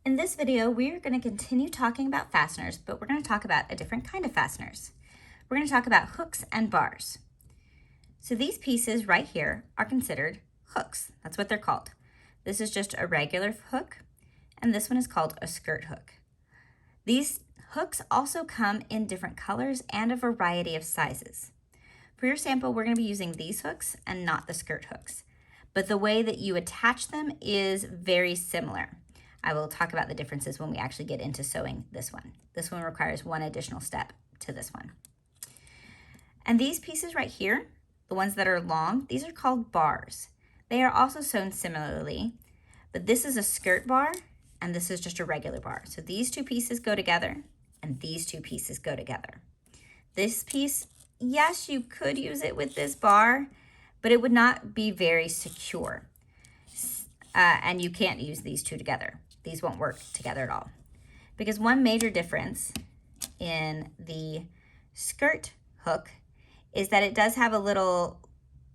In this video, we're going to continue talking about fasteners, but we're going to talk about a different kind of fasteners. We're going to talk about hooks and bars. So these pieces right here are considered hooks. That's what they're called. This is just a regular hook, and this one is called a skirt hook. These hooks also come in different colors and a variety of sizes. For your sample, we're going to be using these hooks and not the skirt hooks, but the way that you attach them is very similar. I will talk about the differences when we actually get into sewing this one. This one requires one additional step to this one. And these pieces right here, the ones that are long, these are called bars. They are also sewn similarly, but this is a skirt bar and this is just a regular bar. So these two pieces go together and these two pieces go together. This piece, yes, you could use it with this bar, but it would not be very secure. And you can't use these two together. These won't work together at all. Because one major difference in the skirt hook is that it does have a little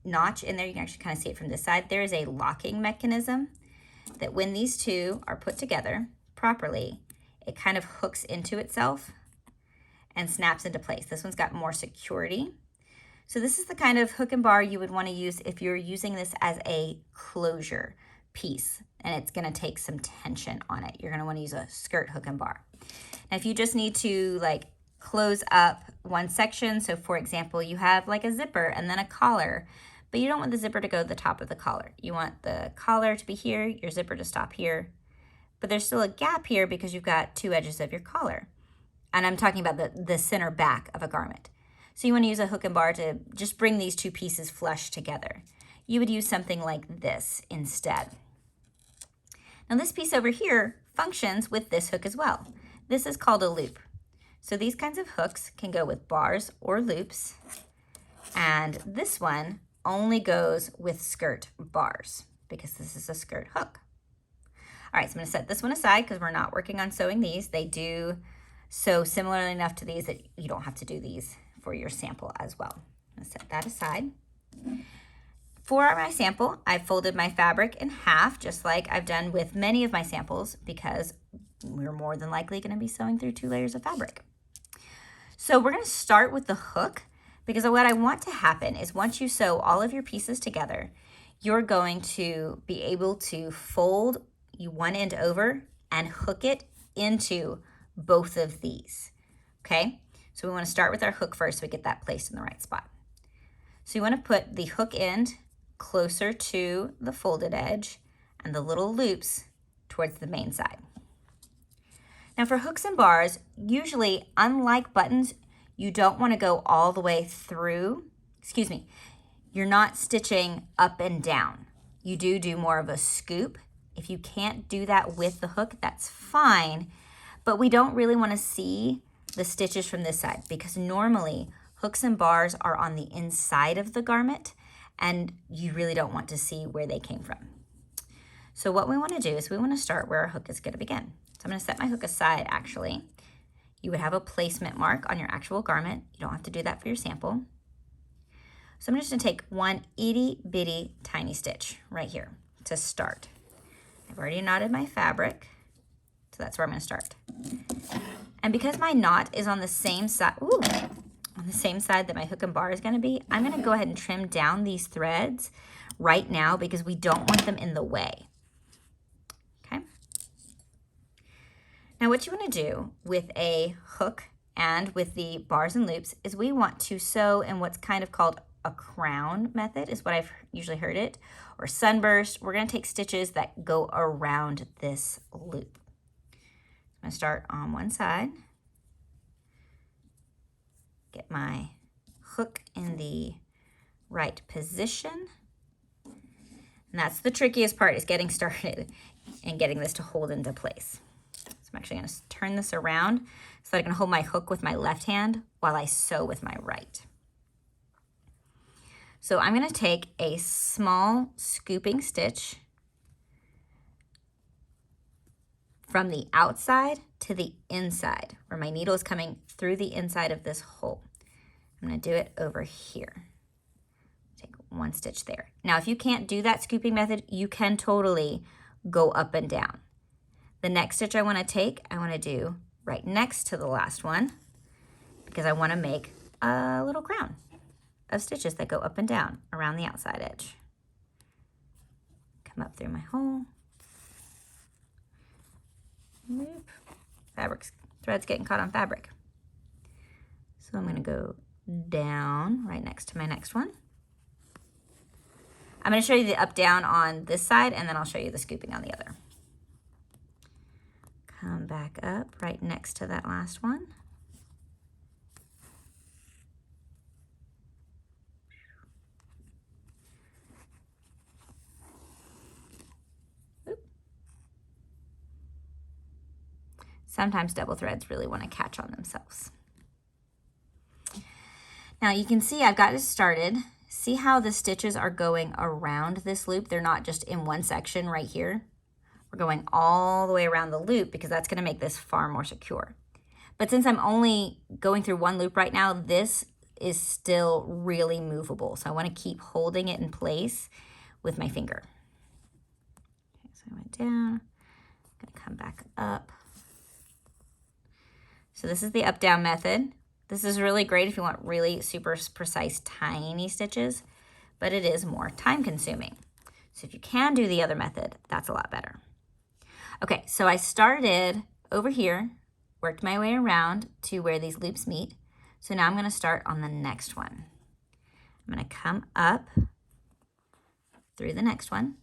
notch in there. You can actually kind of see it from this side. There is a locking mechanism that when these two are put together properly, it kind of hooks into itself and snaps into place. This one's got more security. So this is the kind of hook and bar you would want to use if you're using this as a closure piece, and it's going to take some tension on it. You're going to want to use a skirt hook and bar. Now, if you just need to like close up one section, so for example, you have like a zipper and then a collar, but you don't want the zipper to go to the top of the collar. You want the collar to be here, your zipper to stop here, but there's still a gap here because you've got two edges of your collar. And I'm talking about the center back of a garment. So you want to use a hook and bar to just bring these two pieces flush together. You would use something like this instead. Now this piece over here functions with this hook as well. This is called a loop. So these kinds of hooks can go with bars or loops, and this one only goes with skirt bars because this is a skirt hook. All right, so I'm going to set this one aside because we're not working on sewing these. They do sew similarly enough to these that you don't have to do these for your sample as well. I'm going to set that aside. For my sample, I've folded my fabric in half, just like I've done with many of my samples, because we're more than likely going to be sewing through 2 layers of fabric. So we're going to start with the hook, because what I want to happen is once you sew all of your pieces together, you're going to be able to fold one end over and hook it into both of these, okay? So we want to start with our hook first so we get that placed in the right spot. So you want to put the hook end closer to the folded edge and the little loops towards the main side. Now for hooks and bars, usually, unlike buttons, you don't want to go all the way through, you're not stitching up and down. You do more of a scoop. If you can't do that with the hook, that's fine, but we don't really want to see the stitches from this side because normally hooks and bars are on the inside of the garment and you really don't want to see where they came from. So what we want to do is we want to start where our hook is going to begin. So I'm going to set my hook aside actually. You would have a placement mark on your actual garment. You don't have to do that for your sample. So I'm just going to take one itty bitty tiny stitch right here to start. I've already knotted my fabric, so that's where I'm going to start. And because my knot is on the same side, on the same side that my hook and bar is going to be, I'm going to go ahead and trim down these threads right now because we don't want them in the way. Okay. Now what you want to do with a hook and with the bars and loops is we want to sew in what's kind of called a crown method is what I've usually heard it, or sunburst. We're going to take stitches that go around this loop. I'm going to start on one side. Get my hook in the right position. And that's the trickiest part, is getting started and getting this to hold into place. So I'm actually going to turn this around so that I can hold my hook with my left hand while I sew with my right. So I'm going to take a small scooping stitch from the outside to the inside, where my needle is coming through the inside of this hole. I'm going to do it over here. Take one stitch there. Now, if you can't do that scooping method, you can totally go up and down. The next stitch I want to take, I want to do right next to the last one because I want to make a little crown of stitches that go up and down around the outside edge. Come up through my hole. Whoop. Thread's getting caught on fabric. So I'm going to go down right next to my next one. I'm going to show you the up down on this side, and then I'll show you the scooping on the other. Come back up right next to that last one. Oop. Sometimes double threads really want to catch on themselves. Now you can see I've got it started. See how the stitches are going around this loop? They're not just in one section right here. We're going all the way around the loop because that's going to make this far more secure. But since I'm only going through one loop right now, this is still really movable. So I want to keep holding it in place with my finger. Okay, so I went down, I'm going to come back up. So this is the up down method. This is really great if you want really super precise tiny stitches, but it is more time consuming. So if you can do the other method, that's a lot better. Okay, so I started over here, worked my way around to where these loops meet. So now I'm going to start on the next one. I'm going to come up through the next one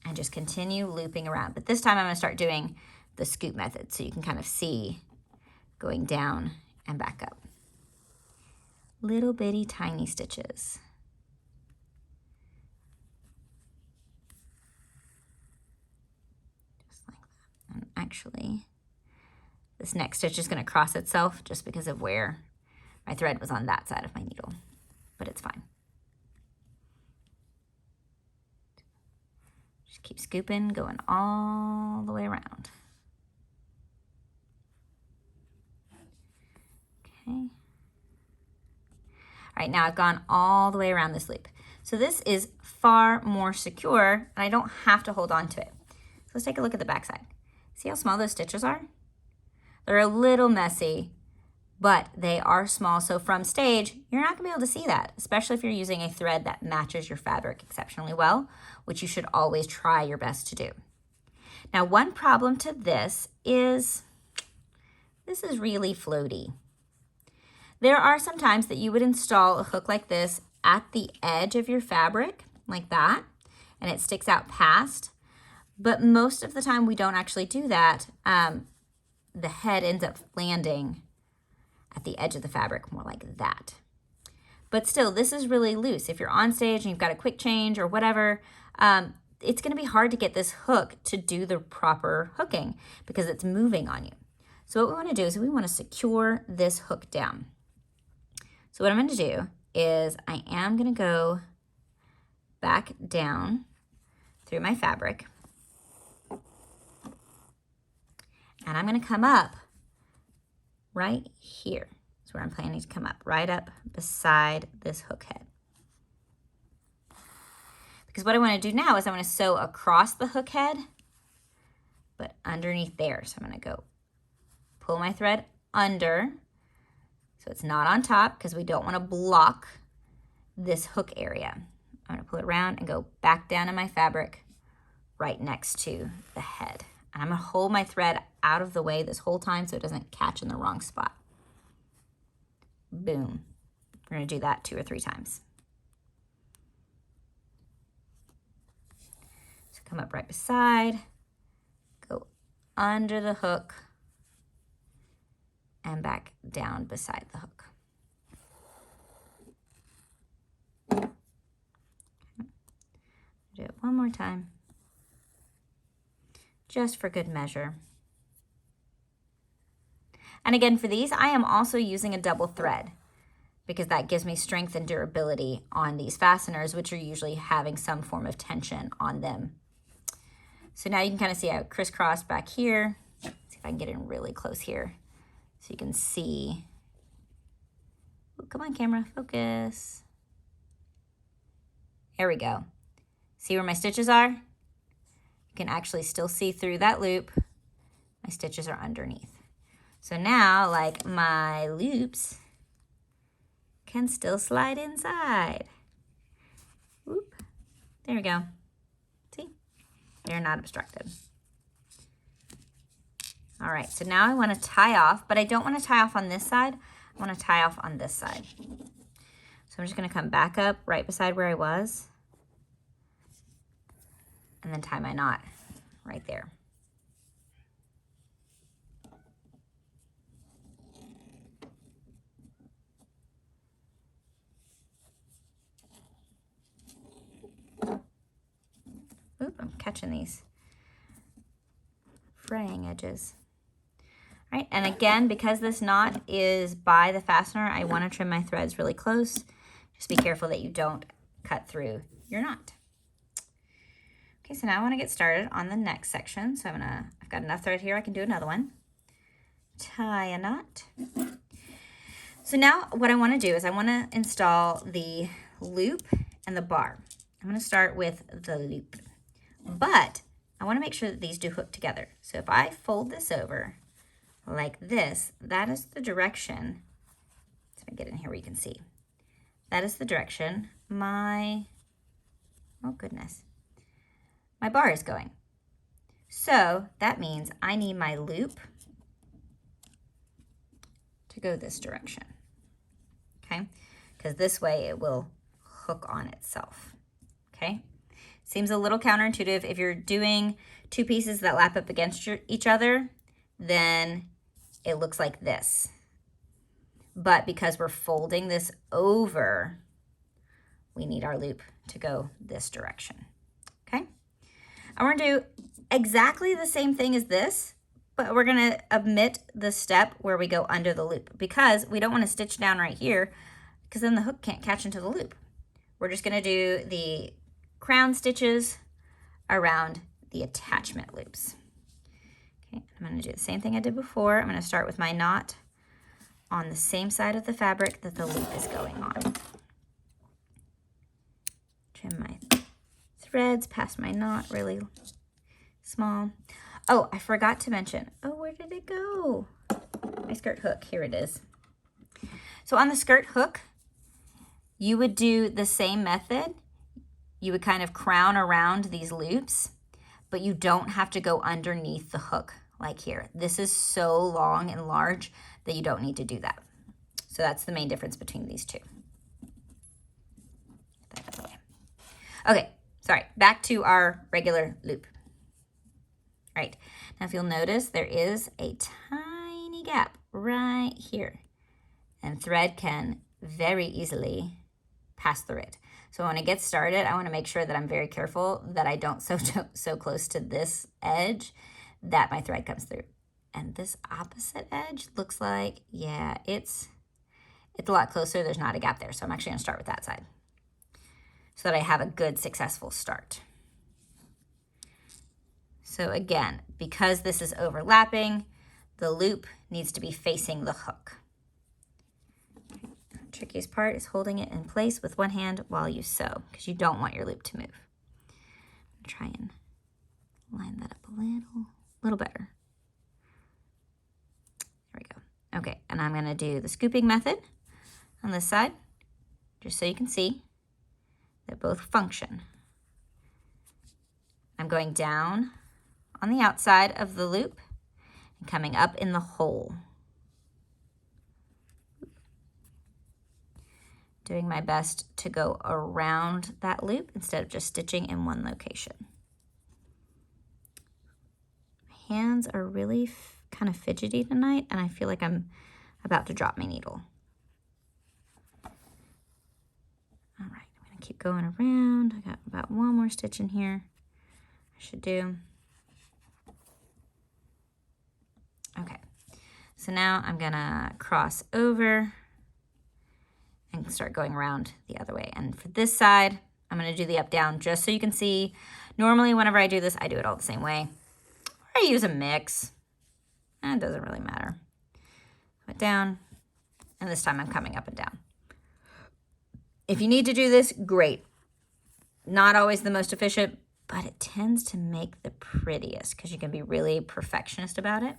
and just continue looping around. But this time I'm going to start doing the scoop method so you can kind of see going down and back up. Little bitty tiny stitches. Just like that. And actually, this next stitch is going to cross itself just because of where my thread was on that side of my needle, but it's fine. Just keep scooping, going all the way around. Okay. All right, now I've gone all the way around this loop. So this is far more secure, and I don't have to hold on to it. So let's take a look at the back side. See how small those stitches are? They're a little messy, but they are small. So from stage, you're not gonna be able to see that, especially if you're using a thread that matches your fabric exceptionally well, which you should always try your best to do. Now, one problem to this is really floaty. There are some times that you would install a hook like this at the edge of your fabric, like that, and it sticks out past. But most of the time we don't actually do that. The head ends up landing at the edge of the fabric, more like that. But still, this is really loose. If you're on stage and you've got a quick change or whatever, it's gonna be hard to get this hook to do the proper hooking because it's moving on you. So what we wanna do is we wanna secure this hook down. So what I'm gonna do is I am gonna go back down through my fabric, and I'm gonna come up right here. That's where I'm planning to come up, right up beside this hook head. Because what I wanna do now is I wanna sew across the hook head, but underneath there. So I'm gonna go pull my thread under, so it's not on top because we don't wanna block this hook area. I'm gonna pull it around and go back down in my fabric right next to the head. And I'm gonna hold my thread out of the way this whole time so it doesn't catch in the wrong spot. Boom. We're gonna do that 2 or 3 times. So come up right beside, go under the hook, and back down beside the hook. Okay. Do it one more time, just for good measure. And again, for these, I am also using a double thread because that gives me strength and durability on these fasteners, which are usually having some form of tension on them. So now you can kind of see I crisscrossed back here. Let's see if I can get in really close here so you can see. Ooh, come on, camera, focus. There we go. See where my stitches are? You can actually still see through that loop my stitches are underneath. So now, like, my loops can still slide inside. Whoop. There we go. See? They're not obstructed. All right, so now I want to tie off, but I don't want to tie off on this side. I want to tie off on this side. So I'm just going to come back up right beside where I was and then tie my knot right there. Oop, I'm catching these fraying edges. All right, and again, because this knot is by the fastener, I want to trim my threads really close. Just be careful that you don't cut through your knot. Okay, so now I want to get started on the next section. So I've got enough thread here, I can do another one. Tie a knot. So now what I want to do is I want to install the loop and the bar. I'm going to start with the loop, but I want to make sure that these do hook together. So if I fold this over like this, that is the direction. Let me get in here where you can see. That is the direction my bar is going. So that means I need my loop to go this direction, okay? Because this way it will hook on itself, okay? Seems a little counterintuitive. If you're doing two pieces that lap up against each other, then it looks like this. But because we're folding this over, we need our loop to go this direction, okay? I want to do exactly the same thing as this, but we're going to omit the step where we go under the loop because we don't want to stitch down right here because then the hook can't catch into the loop. We're just going to do the crown stitches around the attachment loops. Okay, I'm going to do the same thing I did before. I'm going to start with my knot on the same side of the fabric that the loop is going on. Trim my threads past my knot really small. Oh, I forgot to mention. Oh, where did it go? My skirt hook. Here it is. So on the skirt hook, you would do the same method. You would kind of crown around these loops, but you don't have to go underneath the hook like here. This is so long and large that you don't need to do that. So that's the main difference between these two. Okay, sorry, back to our regular loop. All right, now if you'll notice, there is a tiny gap right here, and thread can very easily pass through it. So when I get started, I want to make sure that I'm very careful that I don't so close to this edge that my thread comes through. And this opposite edge looks like, yeah, it's a lot closer. There's not a gap there. So I'm actually going to start with that side so that I have a good successful start. So again, because this is overlapping, the loop needs to be facing the hook. The trickiest part is holding it in place with one hand while you sew because you don't want your loop to move. Try and line that up a little better. There we go. Okay, and I'm going to do the scooping method on this side just so you can see that both function. I'm going down on the outside of the loop and coming up in the hole. Doing my best to go around that loop instead of just stitching in one location. My hands are really kind of fidgety tonight, and I feel like I'm about to drop my needle. All right, I'm going to keep going around. I got about one more stitch in here. I should do. Okay, so now I'm going to cross over and start going around the other way. And for this side, I'm going to do the up down just so you can see. Normally, whenever I do this, I do it all the same way. Or I use a mix. It doesn't really matter. Put down, and this time I'm coming up and down. If you need to do this, great. Not always the most efficient, but it tends to make the prettiest because you can be really perfectionist about it.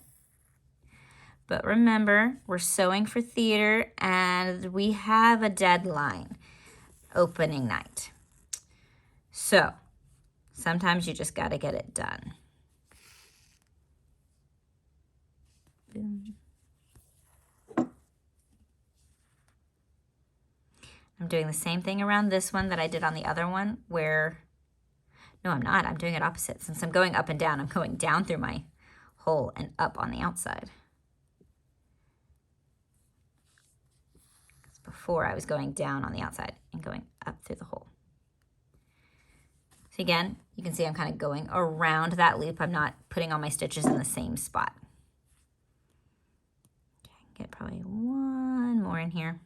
But remember, we're sewing for theater and we have a deadline, opening night. So sometimes you just got to get it done. Boom. I'm doing the same thing around this one that I did on the other one where, no, I'm not. I'm doing it opposite. Since I'm going up and down, I'm going down through my hole and up on the outside. Before I was going down on the outside and going up through the hole. So again, you can see I'm kind of going around that loop. I'm not putting all my stitches in the same spot. Okay, get probably one more in here.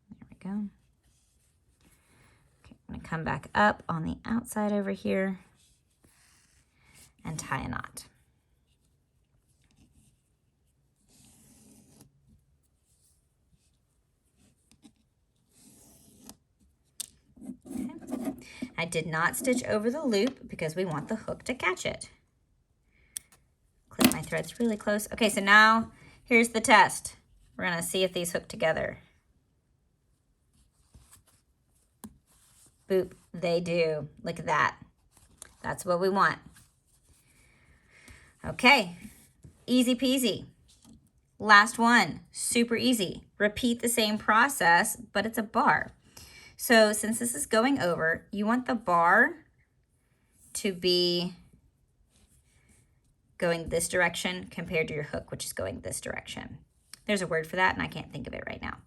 There we go. Okay, I'm gonna come back up on the outside over here and tie a knot. I did not stitch over the loop because we want the hook to catch it. Clip my threads really close. Okay, so now here's the test. We're gonna see if these hook together. Boop, they do. Look at that. That's what we want. Okay, easy peasy. Last one, super easy. Repeat the same process, but it's a bar. So since this is going over, you want the bar to be going this direction compared to your hook, which is going this direction. There's a word for that, and I can't think of it right now.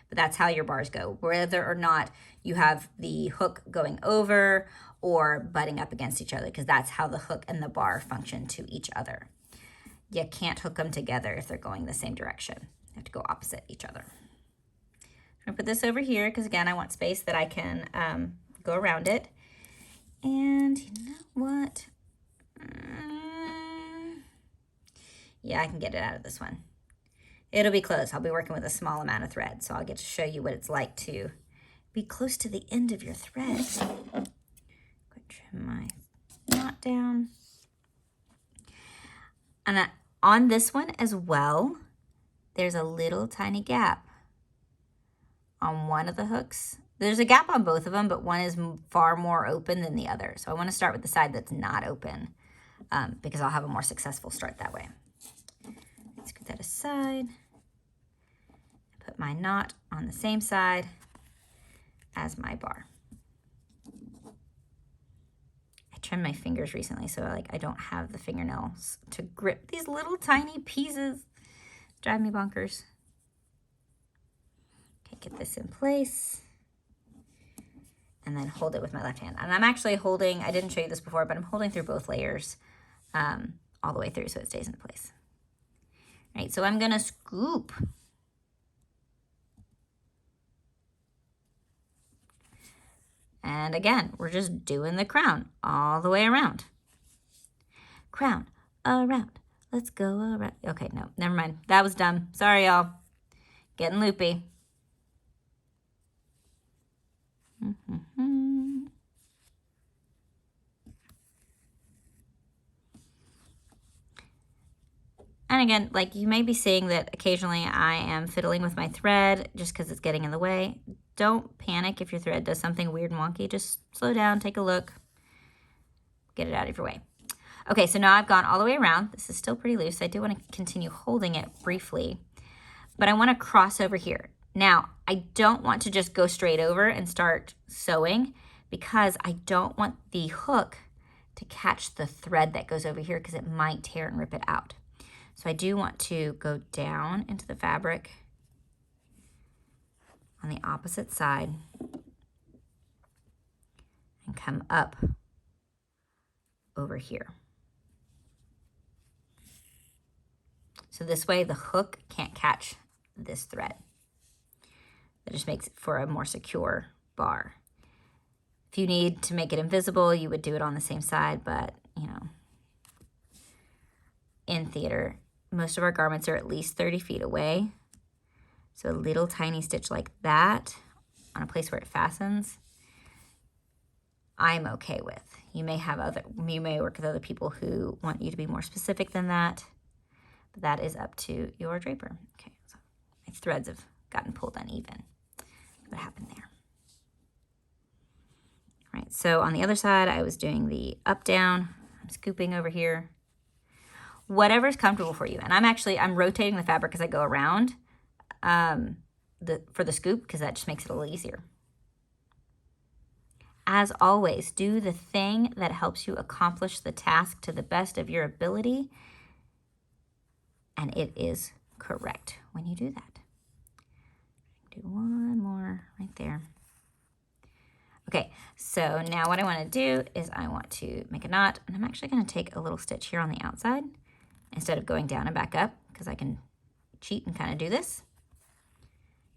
But that's how your bars go, whether or not you have the hook going over or butting up against each other, because that's how the hook and the bar function to each other. You can't hook them together if they're going the same direction. You have to go opposite each other. I'm gonna put this over here because again, I want space that I can go around it. And you know what? Yeah, I can get it out of this one. It'll be close. I'll be working with a small amount of thread, so I'll get to show you what it's like to be close to the end of your thread. Go trim my knot down. And on this one as well, there's a little tiny gap on one of the hooks. There's a gap on both of them, but one is far more open than the other. So I want to start with the side that's not open because I'll have a more successful start that way. Let's get that aside. Put my knot on the same side as my bar. I trimmed my fingers recently, so I don't have the fingernails to grip these little tiny pieces. Drive me bonkers. Okay, get this in place. And then hold it with my left hand. And I'm actually holding, I didn't show you this before, but I'm holding through both layers all the way through so it stays in place. All right, so I'm gonna scoop. And again, we're just doing the crown all the way around. Crown, around, let's go around. Okay, no, never mind. That was dumb. Sorry, y'all. Getting loopy. And again, you may be seeing that occasionally I am fiddling with my thread just because it's getting in the way. Don't panic if your thread does something weird and wonky. Just slow down, take a look, get it out of your way. Okay, so now I've gone all the way around. This is still pretty loose. I do want to continue holding it briefly, but I want to cross over here. Now, I don't want to just go straight over and start sewing because I don't want the hook to catch the thread that goes over here because it might tear and rip it out. So I do want to go down into the fabric on the opposite side and come up over here. So this way the hook can't catch this thread. That just makes it for a more secure bar. If you need to make it invisible, you would do it on the same side, but you know, in theater, most of our garments are at least 30 feet away. So a little tiny stitch like that on a place where it fastens I'm okay with. You may work with other people who want you to be more specific than that, but that is up to your draper. Okay, so my threads have gotten pulled uneven. What happened there? All right, so on the other side, I was doing the up down. I'm scooping over here. Whatever's comfortable for you. And I'm rotating the fabric as I go around for the scoop, because that just makes it a little easier. As always, do the thing that helps you accomplish the task to the best of your ability, and it is correct when you do that. Do one more right there. Okay, so now what I want to do is I want to make a knot, and I'm actually going to take a little stitch here on the outside instead of going down and back up, because I can cheat and kind of do this.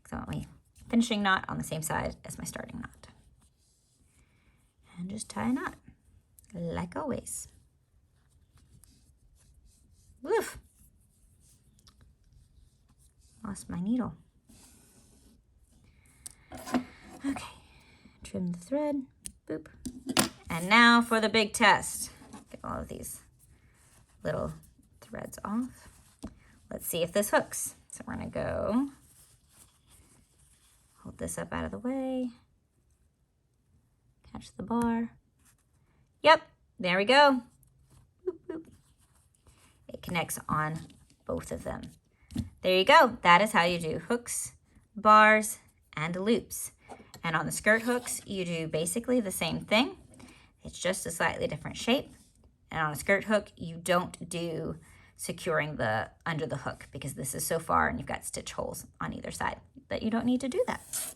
So I want my finishing knot on the same side as my starting knot. And just tie a knot, like always. Woof! Lost my needle. Okay, trim the thread, boop. And now for the big test. Get all of these little threads off. Let's see if this hooks. So we're gonna go, hold this up out of the way, catch the bar. Yep, there we go. Boop, boop. It connects on both of them. There you go. That is how you do hooks, bars, and loops. And on the skirt hooks, you do basically the same thing. It's just a slightly different shape. And on a skirt hook, you don't do securing the under the hook, because this is so far and you've got stitch holes on either side that you don't need to do that.